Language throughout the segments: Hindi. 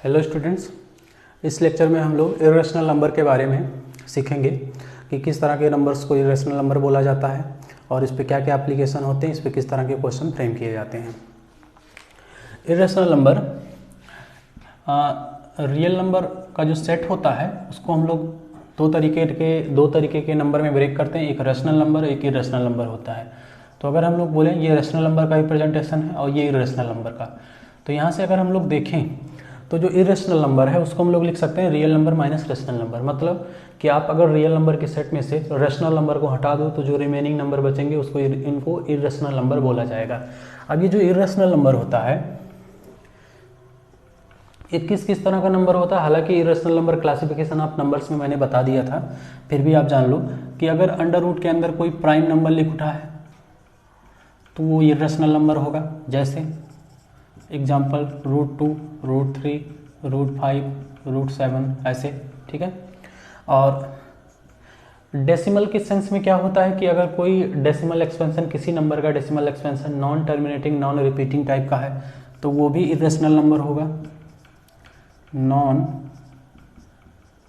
हेलो स्टूडेंट्स, इस लेक्चर में हम लोग इरेशनल नंबर के बारे में सीखेंगे कि किस तरह के नंबर्स को इरेशनल नंबर बोला जाता है और इस पे क्या क्या एप्लीकेशन होते हैं, इस पे किस तरह के क्वेश्चन फ्रेम किए जाते हैं। इरेशनल नंबर रियल नंबर का जो सेट होता है उसको हम लोग दो तरीके के नंबर में ब्रेक करते हैं। एक रेशनल नंबर, एक इरेशनल नंबर होता है। तो अगर हम लोग बोलें ये रेशनल नंबर का रिप्रेजेंटेशन है और ये इरेशनल नंबर का, तो यहाँ से अगर हम लोग देखें तो जो इरेशनल नंबर है उसको हम लोग लिख सकते हैं real number minus rational number. मतलब कि आप अगर रियल नंबर के सेट में से रेशनल नंबर को हटा दो तो जो रिमेनिंग नंबर बचेंगे उसको इनको इरेशनल नंबर बोला जाएगा। अब ये जो इरेशनल नंबर होता है ये किस तरह का नंबर होता है, हालांकि irrational number classification of numbers में मैंने बता दिया था, फिर भी आप जान लो कि अगर अंडर रूट के अंदर कोई प्राइम नंबर लिख उठा है तो वो इरेशनल नंबर होगा। जैसे एग्जाम्पल √2, √3, √5, √7 ऐसे, ठीक है। और डेसिमल के सेंस में क्या होता है कि अगर कोई डेसिमल एक्सपेंशन, किसी नंबर का decimal expansion non terminating non repeating type का है तो वो भी इरेशनल नंबर होगा। Non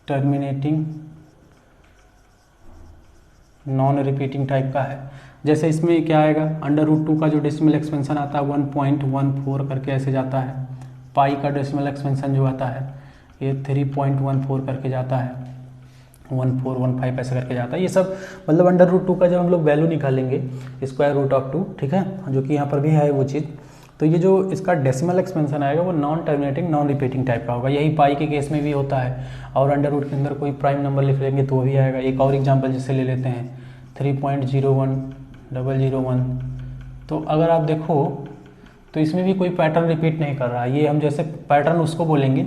terminating non repeating type का है। जैसे इसमें क्या आएगा, अंडर√2 का जो डेसिमल एक्सपेंशन आता है 1.14 करके ऐसे जाता है। पाई का डेसिमल एक्सपेंशन जो आता है ये 3.14 करके जाता है, 1415 ऐसे करके जाता है। ये सब मतलब अंडर√2 का जब हम लोग वैल्यू निकालेंगे √2, ठीक है, जो कि यहाँ पर भी है वो चीज़, तो ये जो इसका डेसिमल एक्सपेंशन आएगा वो non terminating non repeating type का होगा। यही पाई के केस में भी होता है। और अंडर रूट के अंदर कोई प्राइम नंबर लिख लेंगे तो वो भी आएगा। एक और एग्जांपल जैसे ले लेते हैं 3.01001। तो अगर आप देखो तो इसमें भी कोई पैटर्न रिपीट नहीं कर रहा है। ये हम जैसे पैटर्न उसको बोलेंगे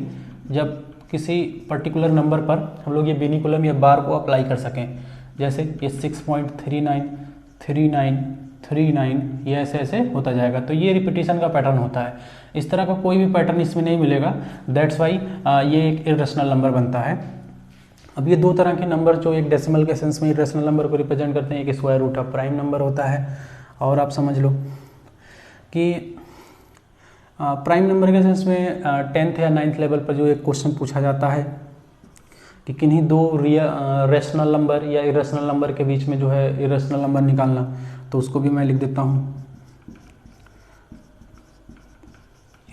जब किसी पर्टिकुलर नंबर पर हम लोग ये बिनिकुलम या बार को अप्लाई कर सकें। जैसे ये 6.393939 ये ऐसे ऐसे होता जाएगा, तो ये रिपीटिशन का पैटर्न होता है। इस तरह का कोई भी पैटर्न इसमें नहीं मिलेगा, दैट्स वाई ये एक इरेशनल नंबर बनता है। अब ये दो तरह के नंबर जो एक डेसिमल के सेंस में इरेशनल नंबर को रिप्रेजेंट करते हैं, एक square root of prime number होता है। और आप समझ लो कि प्राइम नंबर के सेंस में 10th या 9th लेवल पर जो एक क्वेश्चन पूछा जाता है कि किन्हीं दो रेशनल नंबर या इरेशनल नंबर के बीच में जो है इरेशनल नंबर निकालना, तो उसको भी मैं लिख देता हूँ।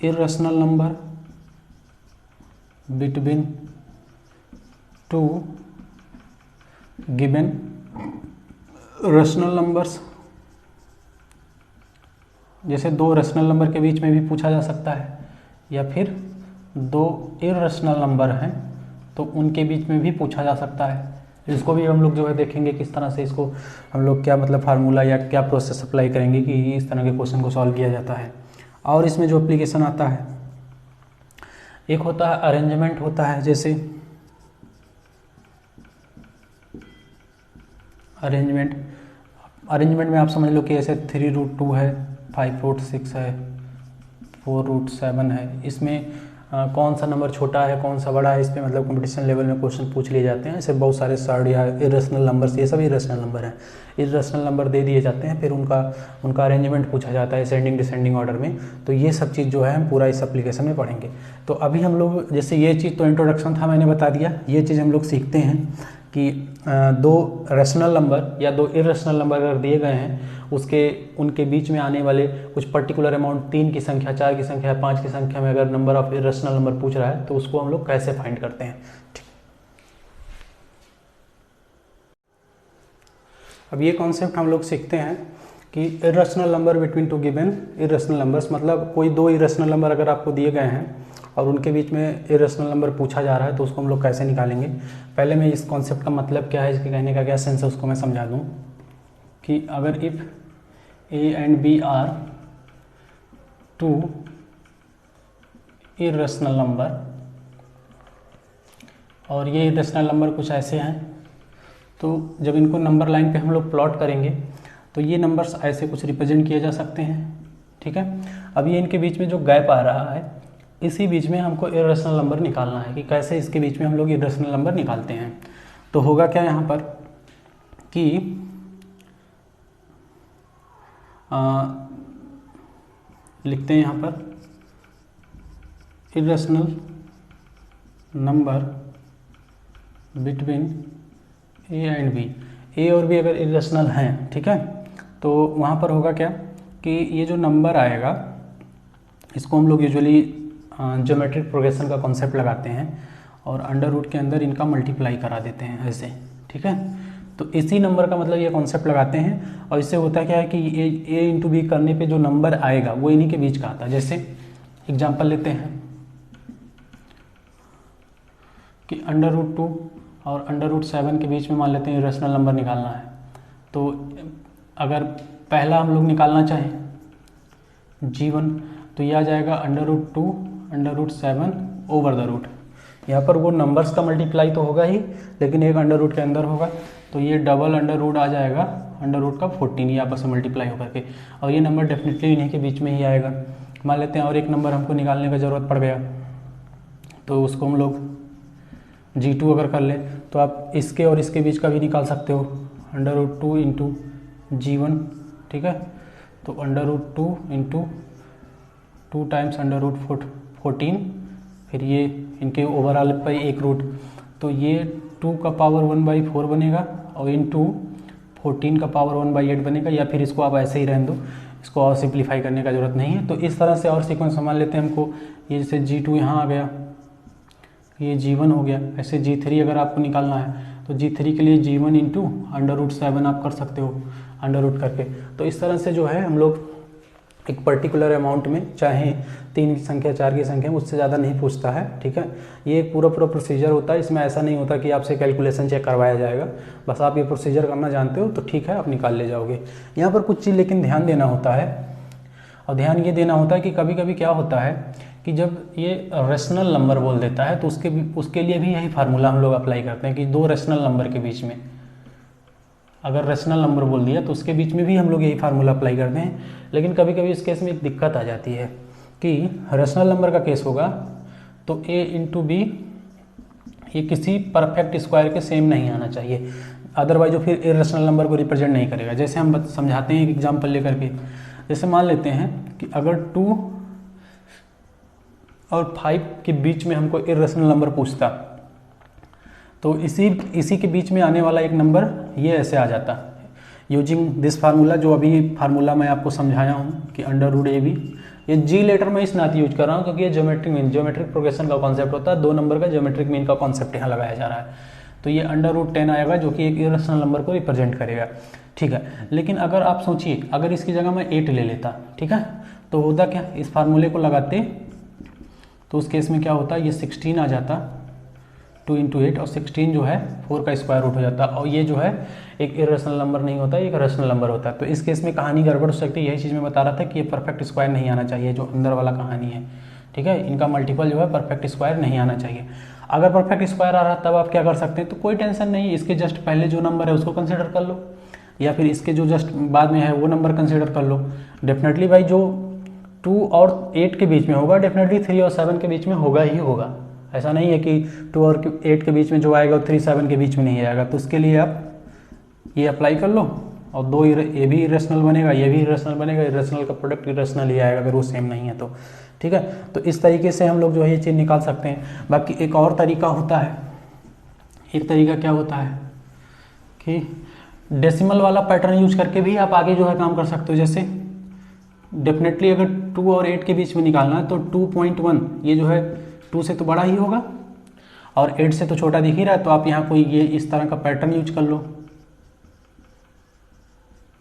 Irrational number between two given rational numbers. जैसे दो रेशनल नंबर के बीच में भी पूछा जा सकता है, या फिर दो इरेशनल नंबर हैं तो उनके बीच में भी पूछा जा सकता है। इसको भी हम लोग जो है देखेंगे किस तरह से इसको हम लोग क्या मतलब फार्मूला या क्या प्रोसेस अप्लाई करेंगे कि इस तरह के क्वेश्चन को सॉल्व किया जाता है। और इसमें जो एप्लीकेशन आता है, एक होता है अरेंजमेंट होता है। जैसे अरेंजमेंट में आप समझ लो कि ऐसे 3√2 है, 5√6 है, 4√7 है। इसमें कौन सा नंबर छोटा है कौन सा बड़ा है, इस पर मतलब कंपटीशन लेवल में क्वेश्चन पूछ लिए जाते हैं। ऐसे बहुत सारे सर्ड या इरेशनल नंबर्स, ये सब इरेशनल नंबर हैं। इरेशनल नंबर दे दिए जाते हैं, फिर उनका अरेंजमेंट पूछा जाता है असेंडिंग डिसेंडिंग ऑर्डर में। तो ये सब चीज़ जो है हम पूरा इस एप्लीकेशन में पढ़ेंगे। तो अभी हम लोग जैसे ये चीज़ तो इंट्रोडक्शन था, मैंने बता दिया। ये चीज़ हम लोग सीखते हैं कि दो रेशनल नंबर या दो इरेशनल नंबर अगर दिए गए हैं उनके बीच में आने वाले कुछ पर्टिकुलर अमाउंट 3 की संख्या, 4 की संख्या, 5 की संख्या में अगर नंबर ऑफ इरेशनल नंबर पूछ रहा है तो उसको हम लोग कैसे फाइंड करते हैं। ठीक, अब ये कॉन्सेप्ट हम लोग सीखते हैं कि irrational number between two given irrational numbers, मतलब कोई दो इरेशनल नंबर अगर आपको दिए गए हैं और उनके बीच में इरेशनल नंबर पूछा जा रहा है तो उसको हम लोग कैसे निकालेंगे। पहले मैं इस कॉन्सेप्ट का मतलब क्या है, इसके कहने का क्या सेंस है, उसको मैं समझा दूँ कि अगर if A and B are two irrational number और ये इरेशनल नंबर कुछ ऐसे हैं, तो जब इनको नंबर लाइन पे हम लोग प्लॉट करेंगे तो ये नंबर्स ऐसे कुछ रिप्रेजेंट किए जा सकते हैं। ठीक है, अब ये इनके बीच में जो गैप आ रहा है इसी बीच में हमको इरेशनल नंबर निकालना है कि कैसे इसके बीच में हम लोग इरेशनल नंबर निकालते हैं। तो होगा क्या यहाँ पर कि लिखते हैं यहाँ पर irrational number between A and B, A और बी अगर इरेशनल हैं, ठीक है, तो वहाँ पर होगा क्या कि ये जो नंबर आएगा इसको हम लोग यूजुअली ज्योमेट्रिक प्रोग्रेशन का कॉन्सेप्ट लगाते हैं और अंडर रूट के अंदर इनका मल्टीप्लाई करा देते हैं ऐसे, ठीक है। तो इसी नंबर का मतलब ये कॉन्सेप्ट लगाते हैं और इससे होता क्या है कि ए इंटू बी करने पे जो नंबर आएगा वो इन्हीं के बीच का आता है। जैसे एग्जांपल लेते हैं कि अंडर रूट 2 और अंडर रूट 7 के बीच में मान लेते हैं इरेशनल नंबर निकालना है। तो अगर पहला हम लोग निकालना चाहें g1, तो ये आ जाएगा under root 2 under root 7 over the root. यहाँ पर वो नंबर्स का मल्टीप्लाई तो होगा ही, लेकिन एक अंडर रूट के अंदर होगा, तो ये डबल अंडर रूट आ जाएगा अंडर रूट का 14, ये आपस में मल्टीप्लाई होकर के, और ये नंबर डेफिनेटली इन्हीं के बीच में ही आएगा। मान लेते हैं और एक नंबर हमको निकालने का ज़रूरत पड़ गया, तो उसको हम लोग g2 अगर कर ले तो आप इसके और इसके बीच का भी निकाल सकते हो, अंडर रूट 2 इंटू g1, ठीक है। तो under root 2 into 2 times under root 14, फिर ये इनके ओवरऑल पर एक रूट, तो ये 2 का पावर 1/4 बनेगा और इंटू 14 का पावर 1/8 बनेगा, या फिर इसको आप ऐसे ही रहने दो, इसको और सिंप्लीफाई करने का जरूरत नहीं है। तो इस तरह से और सीक्वेंस मान लेते हैं हमको, ये जैसे g2 यहाँ आ गया, ये g1 हो गया, ऐसे g3 अगर आपको निकालना है तो g3 के लिए g1 इंटू अंडर रूट 7 आप कर सकते हो अंडर रूट करके। तो इस तरह से जो है हम लोग एक पर्टिकुलर अमाउंट में, चाहे 3 की संख्या 4 की संख्या, उससे ज़्यादा नहीं पूछता है, ठीक है। ये एक पूरा प्रोसीजर होता है, इसमें ऐसा नहीं होता कि आपसे कैलकुलेशन चेक करवाया जाएगा, बस आप ये प्रोसीजर करना जानते हो तो ठीक है, आप निकाल ले जाओगे। यहाँ पर कुछ चीज़ लेकिन ध्यान देना होता है, और ध्यान ये देना होता है कि कभी कभी क्या होता है कि जब ये रेशनल नंबर बोल देता है तो उसके लिए भी यही फार्मूला हम लोग अप्लाई करते हैं कि दो रेशनल नंबर के बीच में अगर रेशनल नंबर बोल दिया तो उसके बीच में भी हम लोग यही फार्मूला अप्लाई करते हैं। लेकिन कभी कभी इस केस में एक दिक्कत आ जाती है कि रेशनल नंबर का केस होगा तो a इंटू बी ये किसी परफेक्ट स्क्वायर के सेम नहीं आना चाहिए, अदरवाइज वो फिर इरेशनल नंबर को रिप्रेजेंट नहीं करेगा। जैसे हम समझाते हैं एक एग्जाम्पल लेकर के, जैसे मान लेते हैं कि अगर 2 और 5 के बीच में हमको इरेशनल नंबर पूछता तो इसी के बीच में आने वाला एक नंबर ये ऐसे आ जाता यूजिंग दिस फार्मूला, जो अभी फार्मूला मैं आपको समझाया हूँ कि अंडर रूट ए बी। ये जी लेटर में इस नाते यूज कर रहा हूँ क्योंकि ये ज्योमेट्रिक प्रोग्रेशन का कॉन्सेप्ट होता है, 2 नंबर का ज्योमेट्रिक मीन का कॉन्सेप्ट यहाँ लगाया जा रहा है। तो ये अंडर रूट 10 आएगा जो कि एक इरेशनल नंबर को रिप्रेजेंट करेगा, ठीक है। लेकिन अगर आप सोचिए अगर इसकी जगह मैं 8 ले लेता, ठीक है, तो होता क्या, इस फार्मूले को लगाते तो उस केस में क्या होता, ये 16 आ जाता 2 इंटू 8, और 16 जो है 4 का स्क्वायर रूट हो जाता, और ये जो है एक इरेशनल नंबर नहीं होता, एक रेशनल नंबर होता है। तो इस केस में कहानी गड़बड़ हो सकती है, यही चीज़ मैं बता रहा था कि ये परफेक्ट स्क्वायर नहीं आना चाहिए, जो अंदर वाला कहानी है, ठीक है, इनका मल्टीपल जो है परफेक्ट स्क्वायर नहीं आना चाहिए। अगर परफेक्ट स्क्वायर आ रहा तब आप क्या कर सकते हैं, तो कोई टेंशन नहीं, इसके जस्ट पहले जो नंबर है उसको कंसिडर कर लो, या फिर इसके जो जस्ट बाद में है वो नंबर कंसिडर कर लो। डेफिनेटली भाई जो 2 और 8 के बीच में होगा डेफिनेटली 3 और 7 के बीच में होगा ही होगा, ऐसा नहीं है कि 2 और 8 के बीच में जो आएगा 3 7 के बीच में नहीं आएगा। तो उसके लिए आप ये अप्लाई कर लो, और 2 ये भी इरेशनल बनेगा, ये भी इरेशनल बनेगा, इरेशनल का प्रोडक्ट इरेशनल ही आएगा अगर वो सेम नहीं है तो, ठीक है। तो इस तरीके से हम लोग जो है ये चीज़ निकाल सकते हैं। बाकी एक और तरीका होता है, एक तरीका क्या होता है कि डेसिमल वाला पैटर्न यूज करके भी आप आगे जो है काम कर सकते हो। जैसे डेफिनेटली अगर 2 और 8 के बीच में निकालना है तो 2.1 ये जो है 2 से तो बड़ा ही होगा और 8 से तो छोटा दिख ही रहा है, तो आप यहाँ कोई ये इस तरह का पैटर्न यूज कर लो,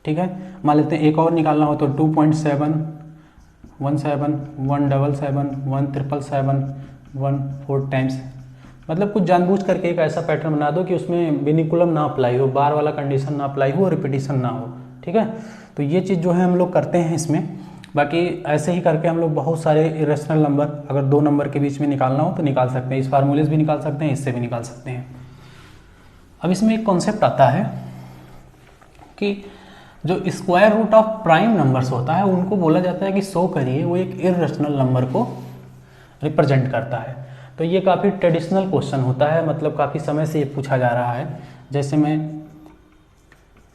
ठीक है। मान लेते हैं एक और निकालना हो तो 2.7 17 177 1777 14 टाइम्स, मतलब कुछ जानबूझ करके एक ऐसा पैटर्न बना दो कि उसमें विनिकुलम ना अप्लाई हो, बार वाला कंडीशन ना अप्लाई हो और रिपीटिशन ना हो, ठीक है। तो ये चीज़ जो है हम लोग करते हैं इसमें। बाकी ऐसे ही करके हम लोग बहुत सारे इरेशनल नंबर अगर 2 नंबर के बीच में निकालना हो तो निकाल सकते हैं, इस फार्मूले से भी निकाल सकते हैं, इससे भी निकाल सकते हैं। अब इसमें एक कॉन्सेप्ट आता है कि जो square root of prime numbers होता है उनको बोला जाता है कि शो करिए वो एक इरेशनल नंबर को रिप्रेजेंट करता है। तो ये काफ़ी ट्रेडिशनल क्वेश्चन होता है, मतलब काफ़ी समय से ये पूछा जा रहा है। जैसे मैं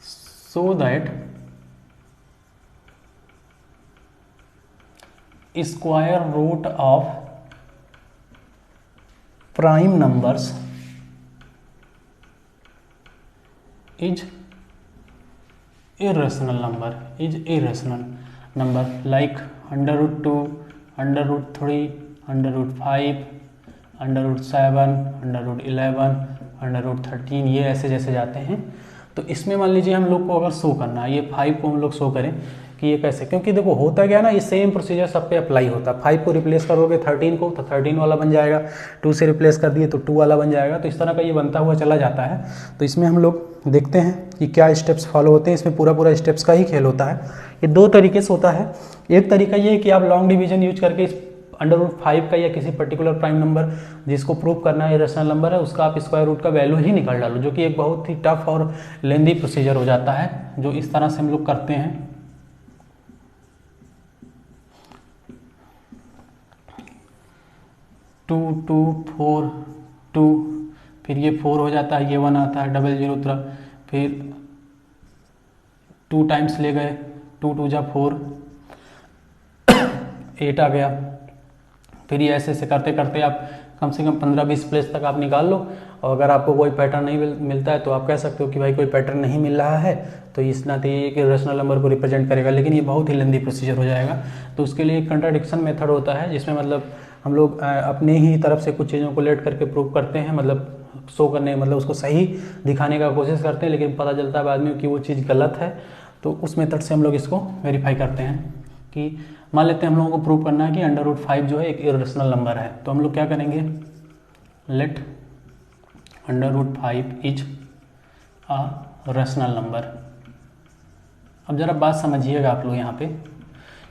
so that square root of prime numbers is irrational number like under root 2, under root 3, under root 5, under root 7, under root 11, under root 13, ये ऐसे जैसे जाते हैं। तो इसमें मान लीजिए हम लोग को अगर शो करना है, ये 5 को हम लोग शो करें कि ये कैसे, क्योंकि देखो होता क्या ना, ये सेम प्रोसीजर सब पे अप्लाई होता है। 5 को रिप्लेस करोगे 13 को तो 13 वाला बन जाएगा, 2 से रिप्लेस कर दिए तो 2 वाला बन जाएगा। तो इस तरह का ये बनता हुआ चला जाता है। तो इसमें हम लोग देखते हैं कि क्या स्टेप्स फॉलो होते हैं। इसमें पूरा स्टेप्स का ही खेल होता है। ये 2 तरीके से होता है। एक तरीका ये है कि आप लॉन्ग डिवीजन यूज करके अंडर रूट 5 का या किसी पर्टिकुलर प्राइम नंबर जिसको प्रूव करना है इरेशनल नंबर है, उसका आप स्क्वायर रूट का वैल्यू ही निकाल डालो, जो कि एक बहुत ही टफ और लेंदी प्रोसीजर हो जाता है, जो इस तरह से हम लोग करते हैं। टू 4 2, फिर ये 4 हो जाता है, ये 1 आता है, 0 0 फिर 2 टाइम्स ले गए, 2 2 जा 4, 8 आ गया। फिर ये ऐसे करते करते आप कम से कम 15-20 प्लेस तक आप निकाल लो। और अगर आपको कोई पैटर्न नहीं मिलता है तो आप कह सकते हो कि भाई कोई पैटर्न नहीं मिल रहा है, तो इस नाते ये एक इरेशनल नंबर को रिप्रेजेंट करेगा। लेकिन ये बहुत ही लेंदी प्रोसीजर हो जाएगा। तो उसके लिए एक कंट्राडिक्शन मेथड होता है, जिसमें मतलब हम लोग अपने ही तरफ से कुछ चीज़ों को लेट करके प्रूव करते हैं, मतलब शो करने, मतलब उसको सही दिखाने का कोशिश करते हैं, लेकिन पता चलता है बाद में कि वो चीज़ गलत है। तो उस मेथड से हम लोग इसको वेरीफाई करते हैं कि मान लेते हैं हम लोगों को प्रूव करना है कि अंडर रूट 5 जो है एक इरेशनल नंबर है। तो हम लोग क्या करेंगे, let under root 5 is a rational number. अब जरा बात समझिएगा आप लोग यहाँ पे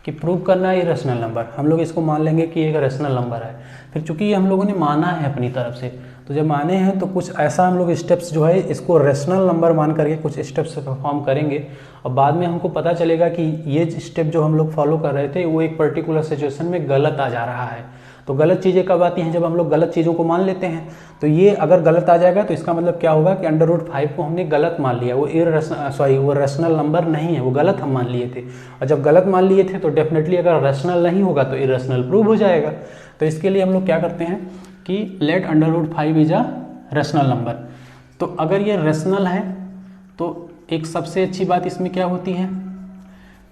कि प्रूव करना है इरेशनल नंबर, हम लोग इसको मान लेंगे कि एक रेशनल नंबर है। फिर चूंकि ये हम लोगों ने माना है अपनी तरफ से, तो जब माने हैं तो कुछ ऐसा हम लोग स्टेप्स जो है इसको रेशनल नंबर मान करके कुछ स्टेप्स परफॉर्म करेंगे, और बाद में हमको पता चलेगा कि ये स्टेप जो हम लोग फॉलो कर रहे थे वो एक पर्टिकुलर सिचुएशन में गलत आ जा रहा है। तो गलत चीज़ें कब आती हैं, जब हम लोग गलत चीज़ों को मान लेते हैं। तो ये अगर गलत आ जाएगा तो इसका मतलब क्या होगा कि अंडर रूट 5 को हमने गलत मान लिया, वो वो रेशनल नंबर नहीं है, वो गलत हम मान लिए थे। और जब गलत मान लिए थे तो डेफिनेटली अगर रेशनल नहीं होगा तो इरेशनल प्रूव हो जाएगा। तो इसके लिए हम लोग क्या करते हैं कि let under root 5 is a rational number. तो अगर ये रेशनल है तो एक सबसे अच्छी बात इसमें क्या होती है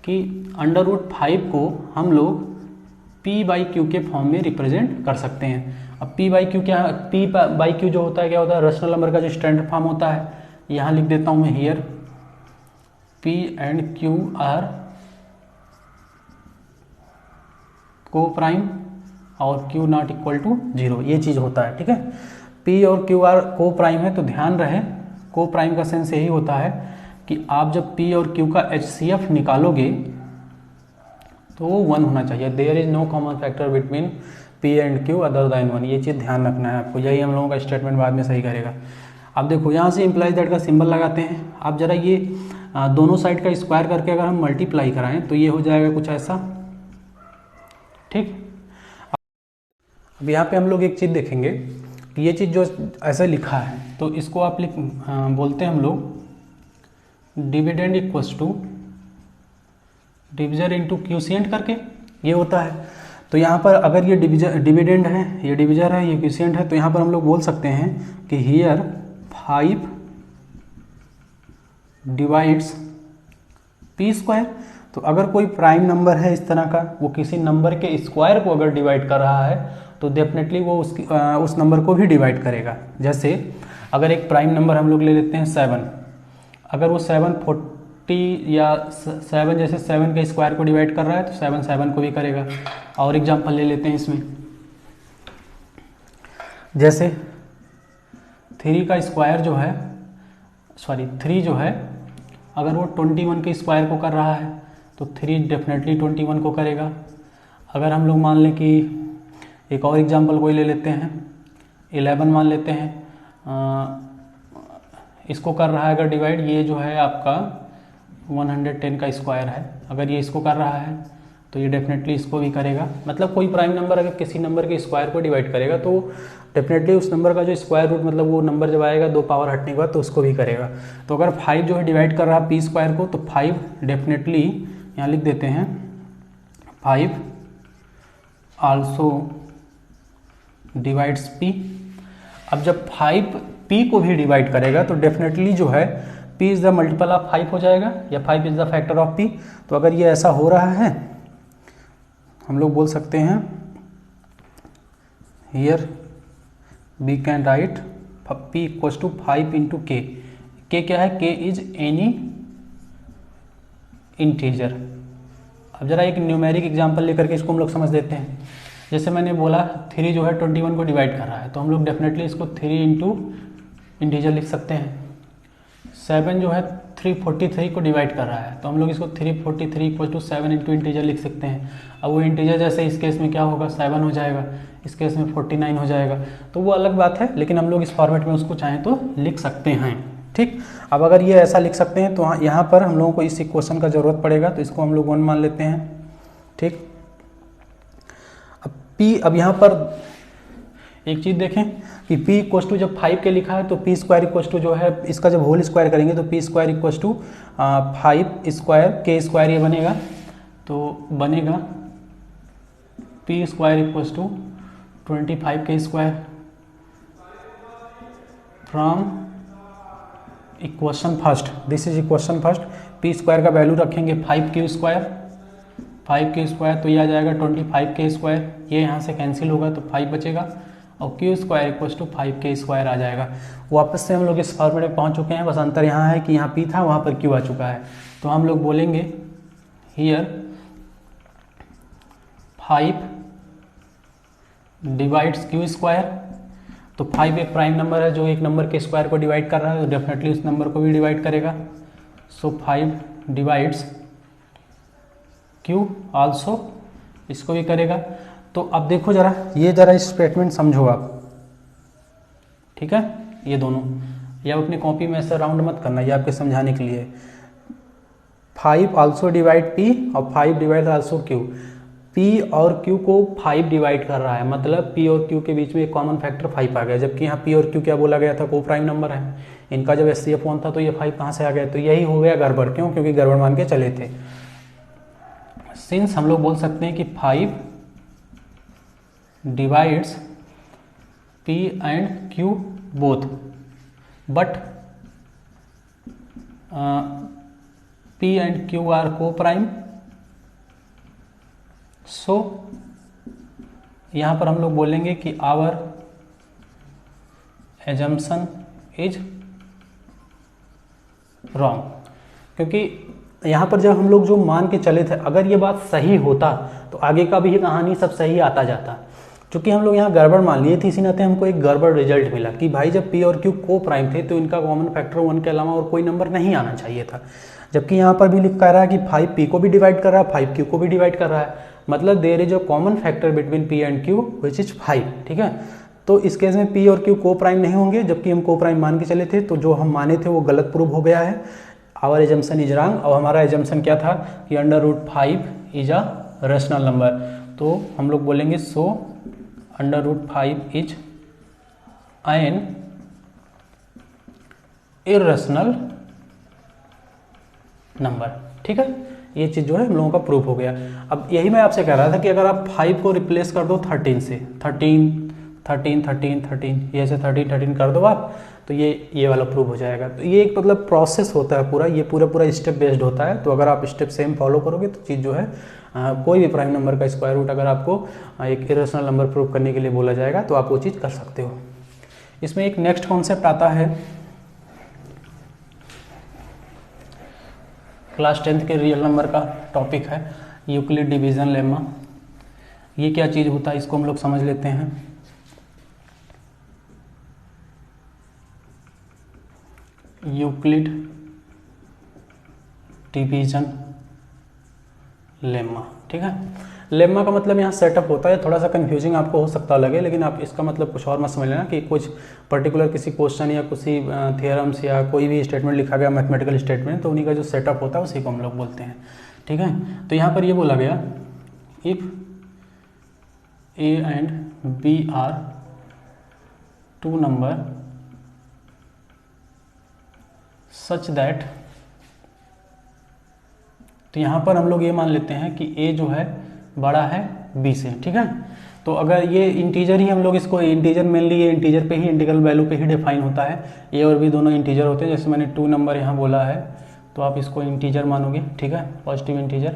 कि अंडर रूट 5 को हम लोग p/q के फॉर्म में रिप्रेजेंट कर सकते हैं। अब p/q क्या, p/q जो होता है क्या होता है, रेशनल नंबर का जो स्टैंडर्ड फॉर्म होता है। यहाँ लिख देता हूँ मैं here, p and q are coprime और q नॉट इक्वल टू 0, ये चीज़ होता है। ठीक है, p और q आर को प्राइम है, तो ध्यान रहे को प्राइम का सेंस यही होता है कि आप जब p और q का HCF निकालोगे तो वो 1 होना चाहिए। There is no common factor between p and q other than 1, ये चीज़ ध्यान रखना है आपको। यही हम लोगों का स्टेटमेंट बाद में सही करेगा। अब देखो यहाँ से इम्प्लाइज दैट का सिंबल लगाते हैं। आप जरा ये दोनों साइड का स्क्वायर करके अगर हम मल्टीप्लाई कराएं तो ये हो जाएगा कुछ ऐसा। ठीक, अब यहाँ पे हम लोग एक चीज़ देखेंगे कि ये चीज़ जो ऐसे लिखा है तो इसको आप बोलते हैं हम लोग dividend equals to divisor into quotient करके, ये होता है। तो यहाँ पर अगर ये डिविडेंड है, ये डिविजर है, ये क्यूशिएंट है, तो यहाँ पर हम लोग बोल सकते हैं कि हियर 5 डिवाइड्स p²। तो अगर कोई प्राइम नंबर है इस तरह का, वो किसी नंबर के स्क्वायर को अगर डिवाइड कर रहा है तो डेफिनेटली वो उस नंबर को भी डिवाइड करेगा। जैसे अगर एक प्राइम नंबर हम लोग ले लेते हैं 7, अगर वो 740 या 7 जैसे 7 के स्क्वायर को डिवाइड कर रहा है तो 7 7 को भी करेगा। और एग्जांपल ले लेते हैं इसमें, जैसे 3 का स्क्वायर जो है, 3 जो है अगर वो 21 के स्क्वायर को कर रहा है तो 3 डेफिनेटली 21 को करेगा। अगर हम लोग मान लें कि एक और एग्जांपल कोई ले लेते हैं, 11 मान लेते हैं, इसको कर रहा है अगर डिवाइड, ये जो है आपका 110 का स्क्वायर है, अगर ये इसको कर रहा है तो ये डेफिनेटली इसको भी करेगा। मतलब कोई प्राइम नंबर अगर किसी नंबर के स्क्वायर को डिवाइड करेगा तो डेफिनेटली उस नंबर का जो स्क्वायर रूट, मतलब वो नंबर जब आएगा 2 पावर हटने के बाद, तो उसको भी करेगा। तो अगर 5 जो है डिवाइड कर रहा है p² को, तो 5 डेफिनेटली यहाँ लिख देते हैं 5 आल्सो डिवाइड्स p। अब जब 5 p को भी डिवाइड करेगा तो डेफिनेटली जो है p is the multiple of 5 हो जाएगा, या 5 is the factor of p। तो अगर ये ऐसा हो रहा है, हम लोग बोल सकते हैं here we can write p equals to 5 into k। k क्या है? k is any integer. अब जरा एक न्यूमेरिक एग्जांपल लेकर के इसको हम लोग समझ लेते हैं। जैसे मैंने बोला 3 जो है 21 को डिवाइड कर रहा है, तो हम लोग डेफिनेटली इसको 3 इंटू इंटीजर लिख सकते हैं। 7 जो है 343 को डिवाइड कर रहा है, तो हम लोग इसको 343 इक्वल टू 7 इंटू इंटीजर लिख सकते हैं। अब वो इंटीजर जैसे इस केस में क्या होगा? 7 हो जाएगा, इस केस में 49 हो जाएगा, तो वो अलग बात है, लेकिन हम लोग इस फॉर्मेट में उसको चाहें तो लिख सकते हैं। ठीक, अब अगर ये ऐसा लिख सकते हैं तो यहाँ पर हम लोगों को इस इक्वेशन का ज़रूरत पड़ेगा, तो इसको हम लोग 1 मान लेते हैं। ठीक, अब p, अब यहाँ पर एक चीज़ देखें कि p इक्वस टू जब 5 के लिखा है तो p स्क्वायर इक्वस टू जो है इसका जब होल स्क्वायर करेंगे तो p square equals to 5 square k square ये बनेगा, तो बनेगा p square equals to 25 k square from equation first. This is equation first. p square का वैल्यू रखेंगे 5q स्क्वायर, 5k स्क्वायर तो ये आ जाएगा 25k स्क्वायर, ये यहाँ से कैंसिल होगा तो 5 बचेगा, और q square equals to 5k square आ जाएगा। वापस से हम लोग इस फॉर्मेट में पहुँच चुके हैं, बस अंतर यहाँ है कि यहाँ p था, वहाँ पर q आ चुका है। तो हम लोग बोलेंगे हियर 5 डिवाइड्स q स्क्वायर। तो 5 एक प्राइम नंबर है जो एक नंबर के स्क्वायर को डिवाइड कर रहा है, तो डेफिनेटली उस नंबर को भी डिवाइड करेगा। सो 5 डिवाइड्स q आल्सो, इसको भी करेगा। तो अब देखो जरा, ये जरा स्टेटमेंट समझो आप, ठीक है, ये दोनों, या अपनी कॉपी में ऐसे राउंड मत करना, ये आपके समझाने के लिए। 5 आल्सो डिवाइड p और 5 डिवाइड आल्सो q। p और q को 5 डिवाइड कर रहा है, मतलब p और q के बीच में एक कॉमन फैक्टर 5 आ गया, जबकि यहाँ p और q क्या बोला गया था? को प्राइम नंबर है। इनका जब SCF 1 था तो ये 5 कहाँ से आ गया? तो यही हो गया गड़बड़। क्यों? क्योंकि गड़बड़ मान के चले थे। सिंस हम लोग बोल सकते हैं कि 5 divides p and q both, but p and q are coprime. So यहाँ पर हम लोग बोलेंगे कि आवर एजम्पशन इज रॉन्ग, क्योंकि यहाँ पर जब हम लोग जो मान के चले थे, अगर ये बात सही होता तो आगे का भी कहानी सब सही आता जाता। क्योंकि हम लोग यहाँ गड़बड़ मान लिए थे, इसी नाते हमको एक गड़बड़ रिजल्ट मिला कि भाई जब p और q को प्राइम थे तो इनका कॉमन फैक्टर 1 के अलावा और कोई नंबर नहीं आना चाहिए था। जबकि यहाँ पर भी लिख कर रहा है कि 5p को भी डिवाइड कर रहा है, 5q को भी डिवाइड कर रहा है, मतलब there is a common factor between p and q which is 5। ठीक है, तो इस केस में p और q को प्राइम नहीं होंगे, जबकि हम को प्राइम मान के चले थे, तो जो हम माने थे वो गलत प्रूव हो गया है। Our assumption is wrong. और हमारा एजम्पशन क्या था कि √5 इज अ रेशनल नंबर। तो हम लोग बोलेंगे सो √5 इज एन इर्रेशनल नंबर। ठीक है, ये चीज़ जो है हम लोगों का प्रूफ हो गया। अब यही मैं आपसे कह रहा था कि अगर आप 5 को रिप्लेस कर दो 13 से, 13 ये ऐसे 13 कर दो आप, तो ये वाला प्रूफ हो जाएगा। तो ये एक मतलब प्रोसेस होता है पूरा, ये पूरा स्टेप बेस्ड होता है। तो अगर आप स्टेप सेम फॉलो करोगे तो चीज़ जो है कोई भी प्राइम नंबर का स्क्वायर रूट अगर आपको एक इरेशनल नंबर प्रूव करने के लिए बोला जाएगा तो आप वो चीज़ कर सकते हो। इसमें एक नेक्स्ट कॉन्सेप्ट आता है, क्लास 10th के रियल नंबर का टॉपिक है यूक्लिड डिवीजन लेमा। ये क्या चीज़ होता है इसको हम लोग समझ लेते हैं। यूक्लिड डिवीजन लेमा, ठीक है। लेमा का मतलब यहाँ सेटअप होता है, थोड़ा सा कंफ्यूजिंग आपको हो सकता लगे, लेकिन आप इसका मतलब कुछ और मत समझ लेना कि कुछ पर्टिकुलर किसी क्वेश्चन या किसी थियरम्स या कोई भी स्टेटमेंट लिखा गया मैथमेटिकल स्टेटमेंट, तो उन्हीं का जो सेटअप होता है उसी को हम लोग बोलते हैं। ठीक है, तो यहाँ पर ये बोला गया if A and B are two number such that, तो यहाँ पर हम लोग ये मान लेते हैं कि a जो है बड़ा है b से। ठीक है, तो अगर ये इंटीजर ही हम लोग इसको इंटीजर मेनली ये इंटीजर पे ही इंटीग्रल वैल्यू पे ही डिफाइन होता है, ए और बी दोनों इंटीजर होते हैं। जैसे मैंने 2 नंबर यहाँ बोला है तो आप इसको इंटीजर मानोगे, ठीक है, पॉजिटिव इंटीजर।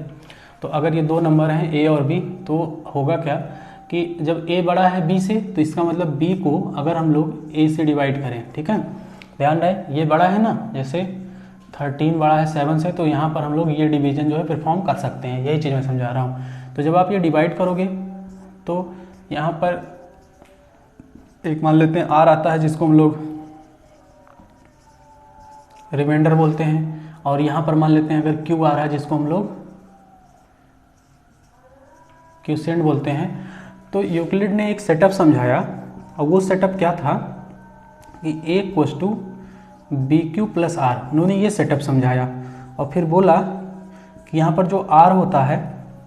तो अगर ये 2 नंबर हैं ए और बी तो होगा क्या कि जब ए बड़ा है बी से तो इसका मतलब बी को अगर हम लोग ए से डिवाइड करें, ठीक है, ध्यान रहे ये बड़ा है ना, जैसे 13 बड़ा है 7 से, तो यहाँ पर हम लोग ये डिवीजन जो है परफॉर्म कर सकते हैं, यही चीज़ मैं समझा रहा हूँ। तो जब आप ये डिवाइड करोगे तो यहाँ पर एक मान लेते हैं आर आता है जिसको हम लोग रिमाइंडर बोलते हैं, और यहाँ पर मान लेते हैं अगर क्यू आ रहा है जिसको हम लोग क्यूसेंट बोलते हैं। तो यूक्लिड ने एक सेटअप समझाया और वो सेटअप क्या था कि A equals to B Q plus R, उन्होंने ये सेटअप समझाया और फिर बोला कि यहाँ पर जो आर होता है,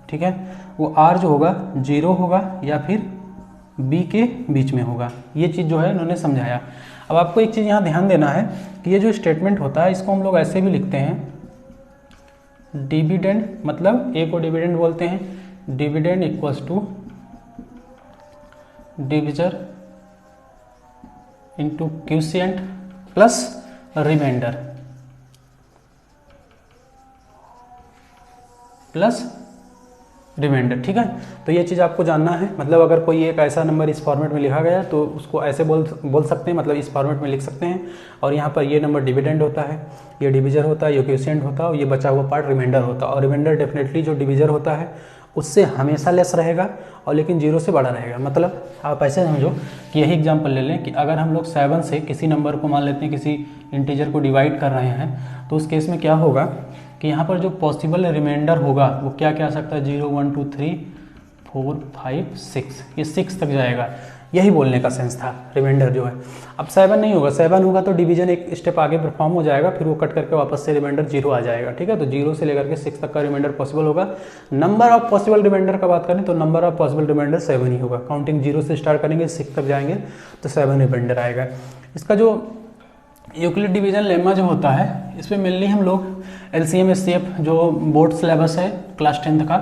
ठीक है, वो आर जो होगा 0 होगा या फिर बी के बीच में होगा, ये चीज़ जो है उन्होंने समझाया। अब आपको एक चीज़ यहाँ ध्यान देना है कि ये जो स्टेटमेंट होता है इसको हम लोग ऐसे भी लिखते हैं डिविडेंड, मतलब ए को डिविडेंड बोलते हैं, dividend equals to divisor into quotient plus reminder plus reminder, ठीक है। तो ये चीज़ आपको जानना है, मतलब अगर कोई एक ऐसा नंबर इस फॉर्मेट में लिखा गया तो उसको ऐसे बोल सकते हैं, मतलब इस फॉर्मेट में लिख सकते हैं, और यहाँ पर ये नंबर डिविडेंड होता है, ये डिविजर होता है, ये क्वोशिएंट होता है और ये बचा हुआ पार्ट रिमाइंडर होता है। और रिमाइंडर डेफिनेटली जो डिविजर होता है उससे हमेशा लेस रहेगा और लेकिन 0 से बड़ा रहेगा। मतलब आप ऐसे समझो कि यही एग्जांपल ले लें कि अगर हम लोग 7 से किसी नंबर को मान लेते हैं किसी इंटीजर को डिवाइड कर रहे हैं तो उस केस में क्या होगा कि यहाँ पर जो पॉसिबल रिमाइंडर होगा वो क्या क्या आ सकता है, 0 1 2 3 4 5 6, ये 6 तक जाएगा, यही बोलने का सेंस था रिमाइंडर जो है। अब 7 नहीं होगा, 7 होगा तो डिवीजन एक स्टेप आगे परफॉर्म हो जाएगा, फिर वो कट करके वापस से रिमाइंडर 0 आ जाएगा, ठीक है। तो 0 से लेकर के 6 तक का रिमाइंडर पॉसिबल होगा। नंबर ऑफ पॉसिबल रिमाइंडर का बात करें तो नंबर ऑफ पॉसिबल रिमाइंडर 7 ही होगा। काउंटिंग 0 से स्टार्ट करेंगे 6 तक जाएंगे तो 7 रिमाइंडर आएगा। इसका जो यूक्लिड डिवीजन लेमा जो होता है इसमें मेनली हम लोग LCM SCF जो बोर्ड सिलेबस है क्लास 10th का,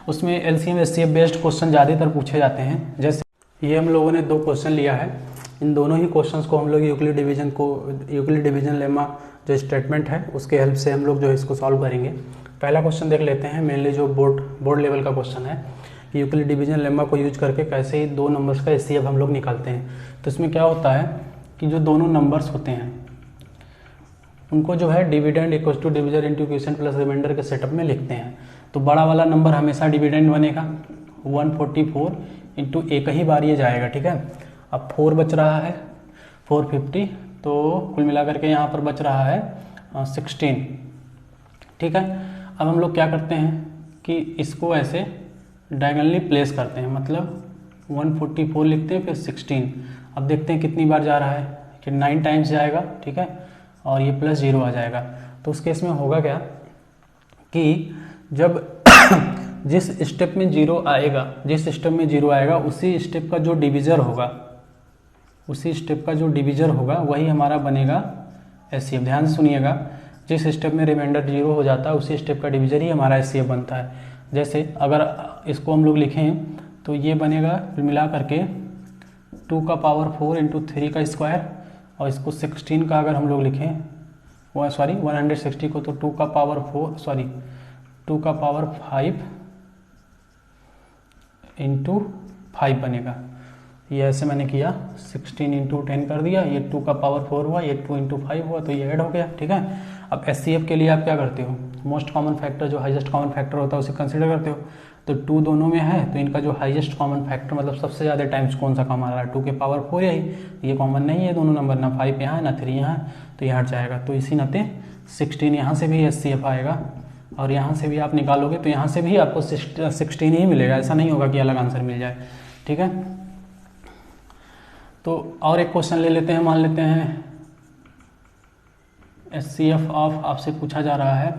उसमें LCM SCF बेस्ड क्वेश्चन ज़्यादातर पूछे जाते हैं। जैसे ये हम लोगों ने 2 क्वेश्चन लिया है, इन दोनों ही क्वेश्चंस को हम लोग यूक्लिड डिवीजन लेमा जो स्टेटमेंट है उसके हेल्प से हम लोग जो है इसको सॉल्व करेंगे। पहला क्वेश्चन देख लेते हैं, मेनली जो बोर्ड लेवल का क्वेश्चन है कि यूक्लिड डिवीजन लेमा को यूज करके कैसे ही 2 नंबर्स का SCF हम लोग निकालते हैं। तो इसमें क्या होता है कि जो दोनों नंबर्स होते हैं उनको जो है dividend equal to divisor into quotient plus remainder के सेटअप में लिखते हैं। तो बड़ा वाला नंबर हमेशा डिविडेंड बनेगा, 144 इंटू एक ही बार ये जाएगा, ठीक है। अब 4 बच रहा है 450, तो कुल मिलाकर के यहाँ पर बच रहा है 16, ठीक है। अब हम लोग क्या करते हैं कि इसको ऐसे डायगोनली प्लेस करते हैं, मतलब 144 लिखते हैं फिर 16। अब देखते हैं कितनी बार जा रहा है कि 9 टाइम्स जाएगा, ठीक है, और ये प्लस 0 आ जाएगा। तो उस केस में होगा क्या कि जब जिस स्टेप में 0 आएगा, जिस स्टेप में 0 आएगा उसी स्टेप का जो डिवीजर होगा वही हमारा बनेगा SCF। ध्यान से सुनिएगा, जिस स्टेप में रिमाइंडर 0 हो जाता है उसी स्टेप का डिवीजर ही हमारा SCF बनता है। जैसे अगर इसको हम लोग लिखें तो ये बनेगा मिला करके 2 का पावर 4 इंटू 3 का स्क्वायर, और इसको 16 का अगर हम लोग लिखें 160 को तो 2 का पावर 5 इंटू 5 बनेगा। ये ऐसे मैंने किया 16 इंटू 10 कर दिया, ये 2 का पावर 4 हुआ, ये 2 इंटू 5 हुआ, तो ये ऐड हो गया, ठीक है। अब SCF के लिए आप क्या करते हो, मोस्ट कॉमन फैक्टर जो हाईएस्ट कॉमन फैक्टर होता है उसे कंसिडर करते हो। तो 2 दोनों में है तो इनका जो हाईएस्ट कॉमन फैक्टर मतलब सबसे ज़्यादा टाइम्स कौन सा कॉमन आ रहा है, 2 के पावर 4 यही, ये कॉमन नहीं है दोनों नंबर, ना 5 यहाँ है ना 3 यहाँ है, तो ये हट जाएगा। तो इसी नाते 16 यहाँ से भी SCF आएगा और यहाँ से भी आप निकालोगे तो यहाँ से भी आपको 16 ही मिलेगा, ऐसा नहीं होगा कि अलग आंसर मिल जाए, ठीक है। तो और एक क्वेश्चन ले लेते हैं, मान लेते हैं SCF ऑफ आपसे पूछा जा रहा है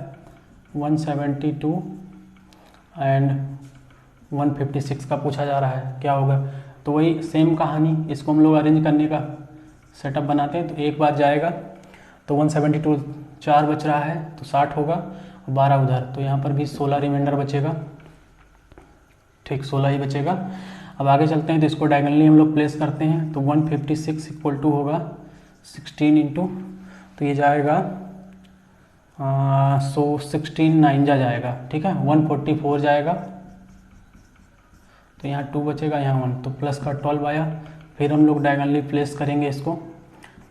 172 एंड 156 का पूछा जा रहा है, क्या होगा। तो वही सेम कहानी, इसको हम लोग अरेंज करने का सेटअप बनाते हैं। तो एक बार जाएगा तो 172 4 बच रहा है तो 60 होगा, 12 उधर, तो यहाँ पर भी 16 रिमाइंडर बचेगा, ठीक 16 ही बचेगा। अब आगे चलते हैं तो इसको डायगनली हम लोग प्लेस करते हैं। तो 156 इक्वल टू होगा 16 इंटू, तो ये जाएगा 16 9 जाएगा, ठीक है। 144 जाएगा, तो यहाँ 2 बचेगा, यहाँ 1, तो प्लस का 12 आया। फिर हम लोग डायगनली प्लेस करेंगे इसको,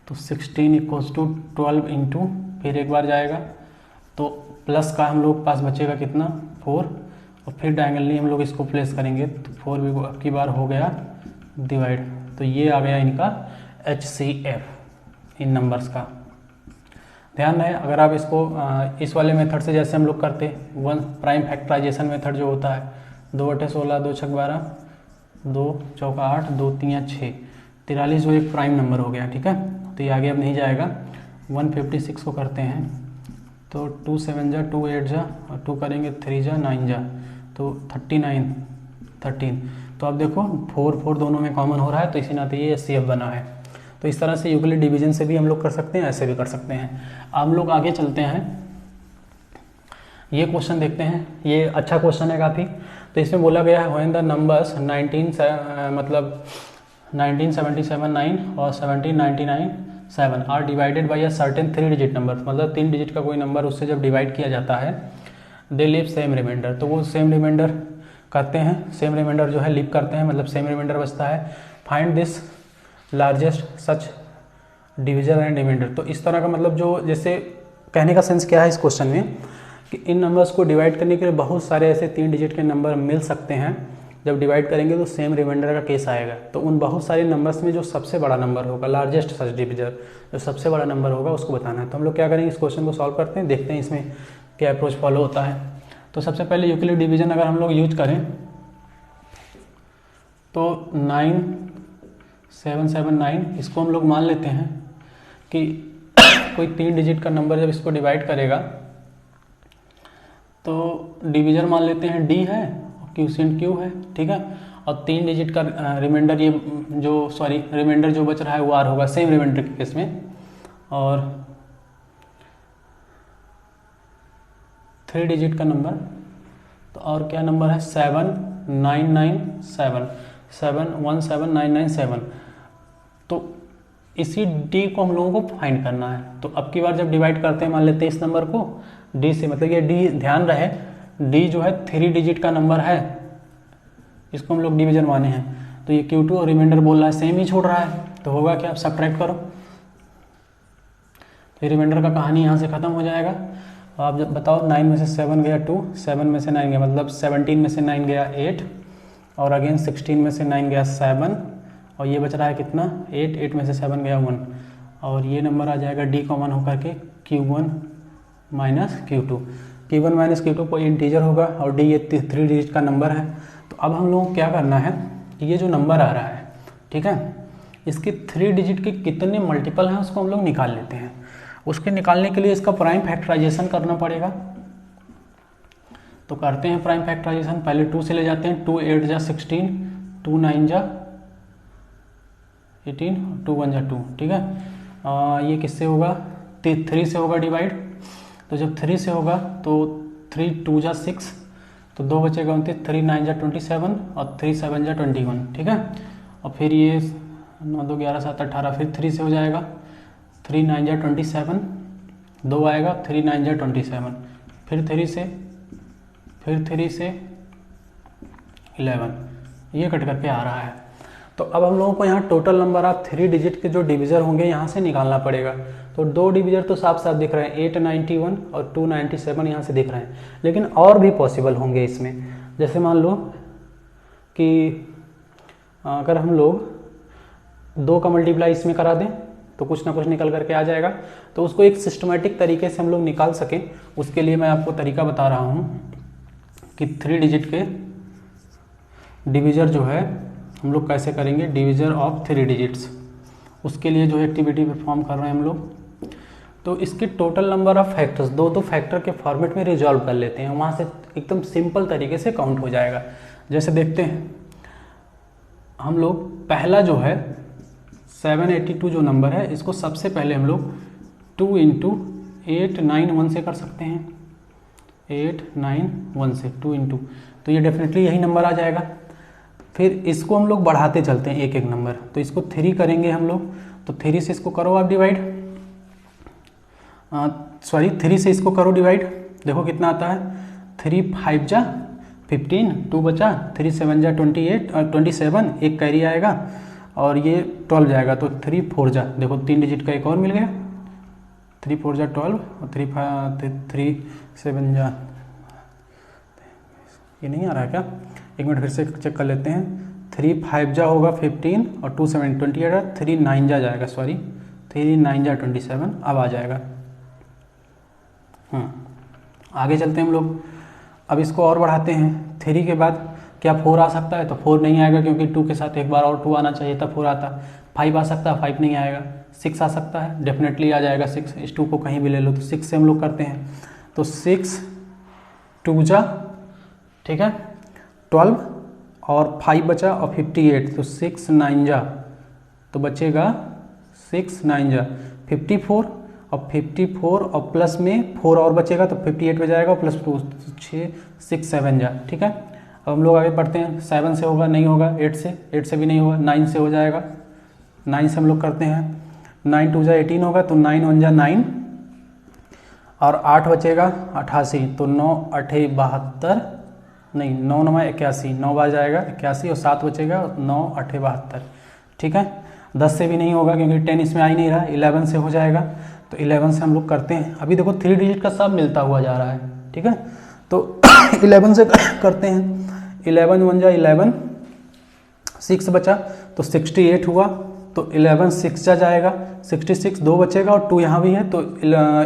तो 16 इक्वल्स टू 12 इंटू, फिर एक बार जाएगा, तो प्लस का हम लोग पास बचेगा कितना 4, और फिर डायगनली हम लोग इसको प्लेस करेंगे, तो 4 भी अब की बार हो गया डिवाइड। तो ये आ गया इनका HCF इन नंबर्स का। ध्यान रहे, अगर आप इसको इस वाले मेथड से जैसे हम लोग करते, वन प्राइम फैक्टराइजेशन मेथड जो होता है, 2/16 2 छक 12, 2 चौका 8, 2 3 6, 43 जो एक प्राइम नंबर हो गया, ठीक है। तो ये आगे अब नहीं जाएगा। 156 को करते हैं, तो 2 7 जा 2 8 जा, और 2 करेंगे 3 जा 9 जा, तो 39 13। तो अब देखो 4 4 दोनों में कॉमन हो रहा है, तो इसी नाते ये HCF बना है। तो इस तरह से यूक्लिड डिवीजन से भी हम लोग कर सकते हैं, ऐसे भी कर सकते हैं। अब हम लोग आगे चलते हैं, ये क्वेश्चन देखते हैं। ये अच्छा क्वेश्चन है काफ़ी। तो इसमें बोला गया है व्हेन द नंबर्स 1977 9 और 1799 7 are divided by a certain 3 digit number, मतलब 3 डिजिट का कोई नंबर उससे जब डिवाइड किया जाता है, दे लिव सेम रिमाइंडर, तो वो सेम रिमाइंडर करते हैं, सेम रिमाइंडर जो है लिव करते हैं, मतलब सेम रिमाइंडर बचता है। Find this largest such division and remainder. तो इस तरह का मतलब जो, जैसे कहने का सेंस क्या है इस क्वेश्चन में कि इन नंबर्स को डिवाइड करने के लिए बहुत सारे ऐसे 3 डिजिट के नंबर मिल सकते हैं, जब डिवाइड करेंगे तो सेम रिमाइंडर का केस आएगा। तो उन बहुत सारे नंबर्स में जो सबसे बड़ा नंबर होगा, लार्जेस्ट सच डिविजन, जो सबसे बड़ा नंबर होगा उसको बताना है। तो हम लोग क्या करेंगे, इस क्वेश्चन को सॉल्व करते हैं, देखते हैं इसमें क्या अप्रोच फॉलो होता है। तो सबसे पहले यूक्लिड डिवीजन अगर हम लोग यूज करें, तो 9779 इसको हम लोग मान लेते हैं कि कोई 3 डिजिट का नंबर जब इसको डिवाइड करेगा, तो डिवीजर मान लेते हैं D है और क्यूसेंट Q है, ठीक है। और 3 डिजिट का रिमाइंडर, ये जो रिमाइंडर जो बच रहा है वो R होगा, सेम रिमाइंडर के केस में। और 3 डिजिट का नंबर, तो और क्या नंबर है 7997 7179997। तो इसी D को हम लोगों को फाइंड करना है। तो अब की बार जब डिवाइड करते हैं, मान लेते हैं इस नंबर को D से, मतलब ये D, ध्यान रहे D जो है 3 डिजिट का नंबर है, इसको हम लोग डिवीजन माने हैं। तो ये Q2 और रिमाइंडर बोल रहा है सेम ही छोड़ रहा है, तो होगा क्या, आप सब्ट्रैक्ट करो, तो रिमाइंडर का कहानी यहाँ से ख़त्म हो जाएगा। आप जब बताओ 9 में से 7 गया 2, 7 में से 9 गया, मतलब 17 में से 9 गया 8, और अगेन 16 में से 9 गया 7, और ये बच रहा है कितना 8, 8 में से 7 गया 1, और ये नंबर आ जाएगा D कॉमन होकर के Q1 minus Q2। Q1 minus Q2 कोई इंटीजर होगा, और D ये 3 डिजिट का नंबर है। तो अब हम लोग क्या करना है कि ये जो नंबर आ रहा है, ठीक है, इसके 3 डिजिट के कितने मल्टीपल हैं उसको हम लोग निकाल लेते हैं। उसके निकालने के लिए इसका प्राइम फैक्टराइजेशन करना पड़ेगा। तो करते हैं प्राइम फैक्टराइजेशन, पहले 2 से ले जाते हैं, 2 8 जा 16, 2 9 जा 18, 2 1 जा 2, ठीक है। ये किससे होगा, 3 से होगा डिवाइड। तो जब 3 से होगा तो 3 2 जा 6, तो 2 बचेगा 29, 3 9 जा 27, और 3 7 जा 21, ठीक है। और फिर ये 9 2 11 7 18, फिर 3 से हो जाएगा, 3 9 जा 27, 2 आएगा, 3 9 जा 27, फिर 3 से 11, ये कट करके आ रहा है। तो अब हम लोगों को यहाँ टोटल नंबर ऑफ 3 डिजिट के जो डिविजर होंगे यहाँ से निकालना पड़ेगा। तो 2 डिविजर तो साफ साफ दिख रहे हैं, 891 और 297 यहाँ से दिख रहे हैं, लेकिन और भी पॉसिबल होंगे इसमें। जैसे मान लो कि अगर हम लोग 2 का मल्टीप्लाई इसमें करा दें तो कुछ ना कुछ निकल करके आ जाएगा। तो उसको एक सिस्टमेटिक तरीके से हम लोग निकाल सकें, उसके लिए मैं आपको तरीका बता रहा हूँ कि 3 डिजिट के डिविजर जो है हम लोग कैसे करेंगे, डिविजर ऑफ 3 डिजिट्स। उसके लिए जो एक्टिविटी परफॉर्म कर रहे हैं हम लोग, तो इसके टोटल नंबर ऑफ फैक्टर्स दो फैक्टर के फॉर्मेट में रिजॉल्व कर लेते हैं, वहाँ से एकदम सिंपल तरीके से काउंट हो जाएगा। जैसे देखते हैं हम लोग, पहला जो है 782 जो नंबर है, इसको सबसे पहले हम लोग 2 × 891 से कर सकते हैं, 891 से 2 × तो ये डेफिनेटली यही नंबर आ जाएगा। फिर इसको हम लोग बढ़ाते चलते हैं एक एक नंबर। तो इसको 3 करेंगे हम लोग, तो 3 से इसको करो आप डिवाइड, 3 से इसको करो डिवाइड, देखो कितना आता है, 3 5 जा 15, 2 बचा, 3 7 जा 28 और 27, एक कैरी आएगा और ये 12 जाएगा, तो 3 4 जा, देखो 3 डिजिट का एक और मिल गया, 3 4 जा 12 और 3 7 जा, ये नहीं आ रहा है क्या, एक मिनट फिर से चेक कर लेते हैं, 3 5 जा होगा 15 और 2 7 28, 3 9 जा जाएगा, सॉरी 3 9 जा 27, अब आ जाएगा। आगे चलते हैं हम लोग, अब इसको और बढ़ाते हैं, 3 के बाद क्या 4 आ सकता है, तो 4 नहीं आएगा क्योंकि 2 के साथ एक बार और 2 आना चाहिए तब 4 आता। 5 आ सकता है, 5 नहीं आएगा। 6 आ सकता है, डेफिनेटली आ जाएगा 6, इस 2 को कहीं भी ले लो, तो 6 से हम लोग करते हैं, तो 6 2 जा, ठीक है 12 और 5 बचा और 58, तो 6 9 जा, तो बचेगा 6 9 जा 54 और 54 और प्लस में 4 और बचेगा तो 58 हो जाएगा, प्लस 2 6 7 जा, ठीक है। अब हम लोग आगे बढ़ते हैं, 7 से होगा नहीं होगा, 8 से भी नहीं होगा, 9 से हो जाएगा, 9 से हम लोग करते हैं, 9 2 जा 18 होगा, तो 9 1 जा 9 और 8 बचेगा 88, तो 9 8 72, नहीं 9 9 81, 9 बार जाएगा 81 और 7 बचेगा 9 8 72, ठीक है। 10 से भी नहीं होगा क्योंकि 10 इसमें आ ही नहीं रहा, 11 से हो जाएगा, तो 11 से हम लोग करते हैं। अभी देखो 3 डिजिट का सब मिलता हुआ जा रहा है, ठीक है, तो 11 से करते हैं, 11 1 जा 11, 6 बचा तो 68 हुआ, तो 11 6 जा जाएगा, 66 2 बचेगा और 2 यहाँ भी है, तो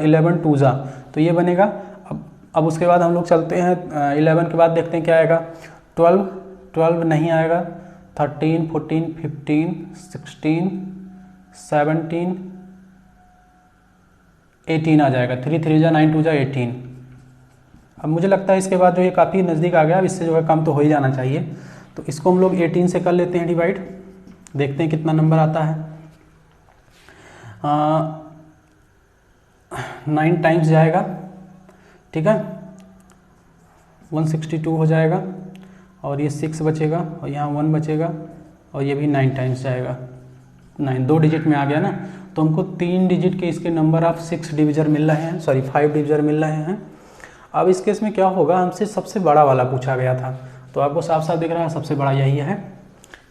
11 2 जा, तो ये बनेगा। अब उसके बाद हम लोग चलते हैं, 11 के बाद देखते हैं क्या आएगा, 12 नहीं आएगा, 13 14 15 16 17 18 आ जाएगा, 3 3 जा 9 2 जा 18। अब मुझे लगता है इसके बाद जो ये काफ़ी नज़दीक आ गया, अब इससे जो है कम तो हो ही जाना चाहिए, तो इसको हम लोग 18 से कर लेते हैं डिवाइड, देखते हैं कितना नंबर आता है। 9 टाइम्स जाएगा, ठीक है, 162 हो जाएगा और ये 6 बचेगा और यहाँ 1 बचेगा और ये भी 9 टाइम्स जाएगा, 9 2 डिजिट में आ गया ना, तो हमको 3 डिजिट के इसके नंबर ऑफ 6 डिविजर मिल रहे हैं, सॉरी 5 डिविजर मिल रहे हैं। अब इस केस में क्या होगा, हमसे सबसे बड़ा वाला पूछा गया था, तो आपको साफ साफ दिख रहा है सबसे बड़ा यही है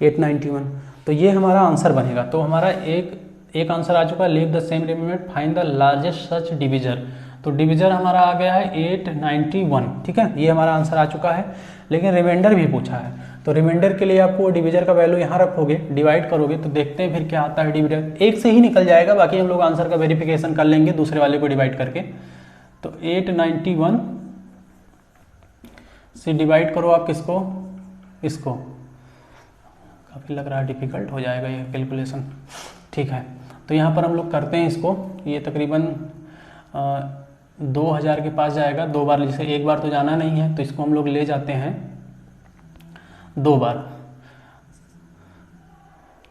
891, तो ये हमारा आंसर बनेगा। तो हमारा एक आंसर आ चुका है, leave the same remember find the largest such divisor, तो डिविजर हमारा आ गया है 891, ठीक है, ये हमारा आंसर आ चुका है। लेकिन रिमाइंडर भी पूछा है, तो रिमाइंडर के लिए आपको डिविजर का वैल्यू यहाँ रखोगे, डिवाइड करोगे, तो देखते हैं फिर क्या आता है। डिविजर एक से ही निकल जाएगा, बाकी हम लोग आंसर का वेरिफिकेशन कर लेंगे दूसरे वाले को डिवाइड करके। तो 891 से डिवाइड करो आप किसको, इसको, काफ़ी लग रहा है डिफिकल्ट हो जाएगा ये कैलकुलेशन, ठीक है। तो यहाँ पर हम लोग करते हैं इसको, ये तकरीबन 2000 के पास जाएगा, 2 बार, जैसे एक बार तो जाना नहीं है, तो इसको हम लोग ले जाते हैं 2 बार,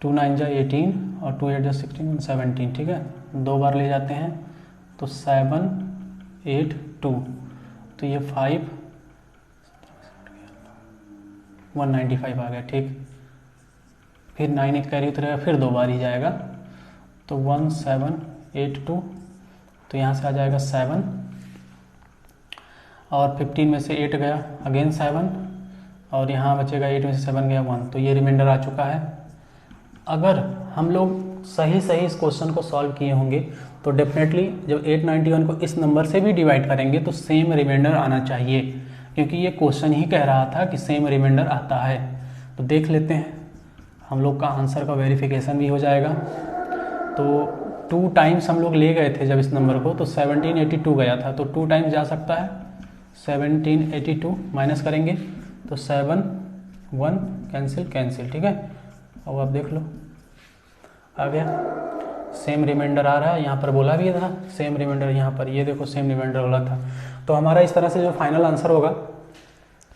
2 9 जा 18 और 2 8 जा 16 17, ठीक है, 2 बार ले जाते हैं, तो 7 8 2, तो ये 5 195 आ गया, ठीक। फिर 9 एक कैरी उतरेगा, फिर 2 बार ही जाएगा, तो 1782, तो यहाँ से आ जाएगा 7 और 15 में से 8 गया, अगेन 7 और यहाँ बचेगा 8 में से 7 गया 1, तो ये रिमाइंडर आ चुका है। अगर हम लोग सही इस क्वेश्चन को सॉल्व किए होंगे तो डेफिनेटली जब 891 को इस नंबर से भी डिवाइड करेंगे तो सेम रिमाइंडर आना चाहिए, क्योंकि ये क्वेश्चन ही कह रहा था कि सेम रिमाइंडर आता है। तो देख लेते हैं, हम लोग का आंसर का वेरिफिकेशन भी हो जाएगा। तो 2 टाइम्स हम लोग ले गए थे जब इस नंबर को, तो 1782 गया था, तो 2 टाइम्स जा सकता है, 1782 माइनस करेंगे तो 7 1 कैंसिल, ठीक है। अब आप देख लो आ गया, सेम रिमाइंडर आ रहा है, यहाँ पर बोला भी था सेम रिमाइंडर, यहाँ पर ये देखो सेम रिमाइंडर बोला था। तो हमारा इस तरह से जो फाइनल आंसर होगा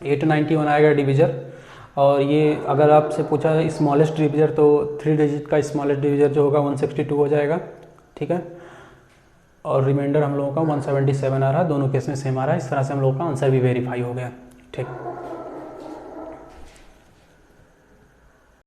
891 आएगा डिविजर। और ये अगर आपसे पूछा है स्मॉलेस्ट डिविजर, तो 3 डिजिट का स्मॉलेस्ट डिविजर जो होगा 162 हो जाएगा, ठीक है। और रिमाइंडर हम लोगों का 177 आ रहा है, दोनों केस में सेम आ रहा है। इस तरह से हम लोगों का आंसर भी वेरीफाई हो गया, ठीक।